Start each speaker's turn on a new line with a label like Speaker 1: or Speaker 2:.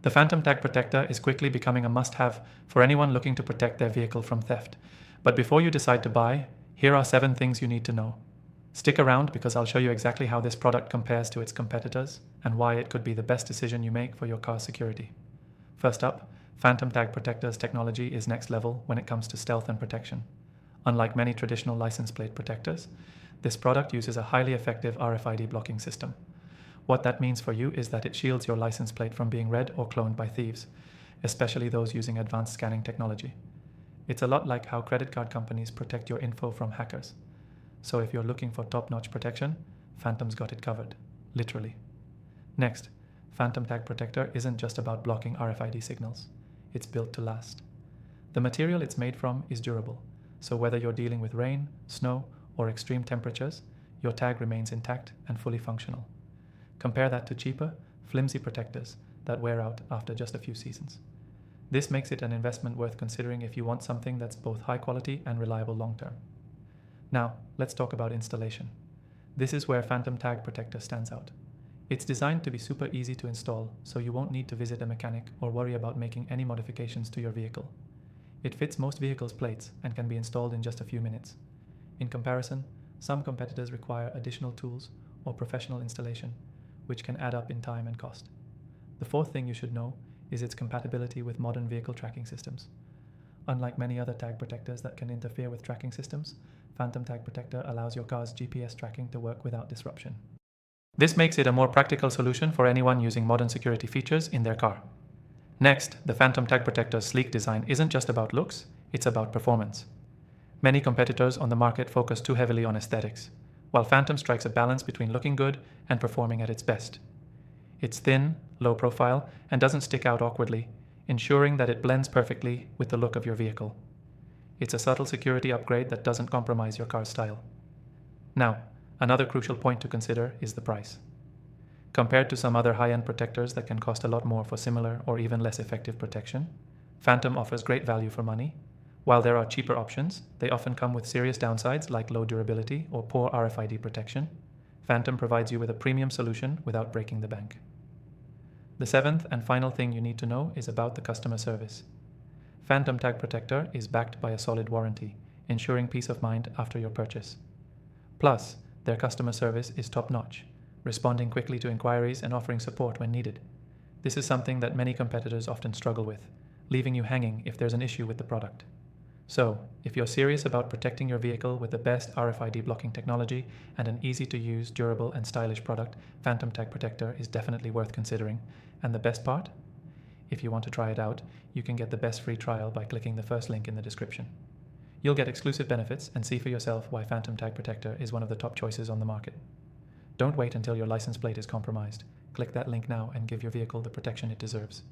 Speaker 1: The Phantom Tag Protector is quickly becoming a must-have for anyone looking to protect their vehicle from theft. But before you decide to buy, here are 7 things you need to know. Stick around because I'll show you exactly how this product compares to its competitors and why it could be the best decision you make for your car's security. First up, Phantom Tag Protector's technology is next level when it comes to stealth and protection. Unlike many traditional license plate protectors, this product uses a highly effective RFID blocking system. What that means for you is that it shields your license plate from being read or cloned by thieves, especially those using advanced scanning technology. It's a lot like how credit card companies protect your info from hackers. So if you're looking for top-notch protection, Phantom's got it covered, literally. Next, Phantom Tag Protector isn't just about blocking RFID signals. It's built to last. The material it's made from is durable, so whether you're dealing with rain, snow, or extreme temperatures, your tag remains intact and fully functional. Compare that to cheaper, flimsy protectors that wear out after just a few seasons. This makes it an investment worth considering if you want something that's both high quality and reliable long-term. Now, let's talk about installation. This is where Phantom Tag Protector stands out. It's designed to be super easy to install, so you won't need to visit a mechanic or worry about making any modifications to your vehicle. It fits most vehicles' plates and can be installed in just a few minutes. In comparison, some competitors require additional tools or professional installation, which can add up in time and cost. The fourth thing you should know is its compatibility with modern vehicle tracking systems. Unlike many other tag protectors that can interfere with tracking systems, Phantom Tag Protector allows your car's GPS tracking to work without disruption. This makes it a more practical solution for anyone using modern security features in their car. Next, the Phantom Tag Protector's sleek design isn't just about looks, it's about performance. Many competitors on the market focus too heavily on aesthetics, while Phantom strikes a balance between looking good and performing at its best. It's thin, low profile, and doesn't stick out awkwardly, ensuring that it blends perfectly with the look of your vehicle. It's a subtle security upgrade that doesn't compromise your car's style. Now, another crucial point to consider is the price. Compared to some other high-end protectors that can cost a lot more for similar or even less effective protection, Phantom offers great value for money. While there are cheaper options, they often come with serious downsides like low durability or poor RFID protection. Phantom provides you with a premium solution without breaking the bank. The 7th and final thing you need to know is about the customer service. Phantom Tag Protector is backed by a solid warranty, ensuring peace of mind after your purchase. Plus, their customer service is top-notch, responding quickly to inquiries and offering support when needed. This is something that many competitors often struggle with, leaving you hanging if there's an issue with the product. So, if you're serious about protecting your vehicle with the best RFID blocking technology and an easy-to-use, durable, and stylish product, Phantom Tag Protector is definitely worth considering. And the best part? If you want to try it out, you can get the best free trial by clicking the first link in the description. You'll get exclusive benefits and see for yourself why Phantom Tag Protector is one of the top choices on the market. Don't wait until your license plate is compromised. Click that link now and give your vehicle the protection it deserves.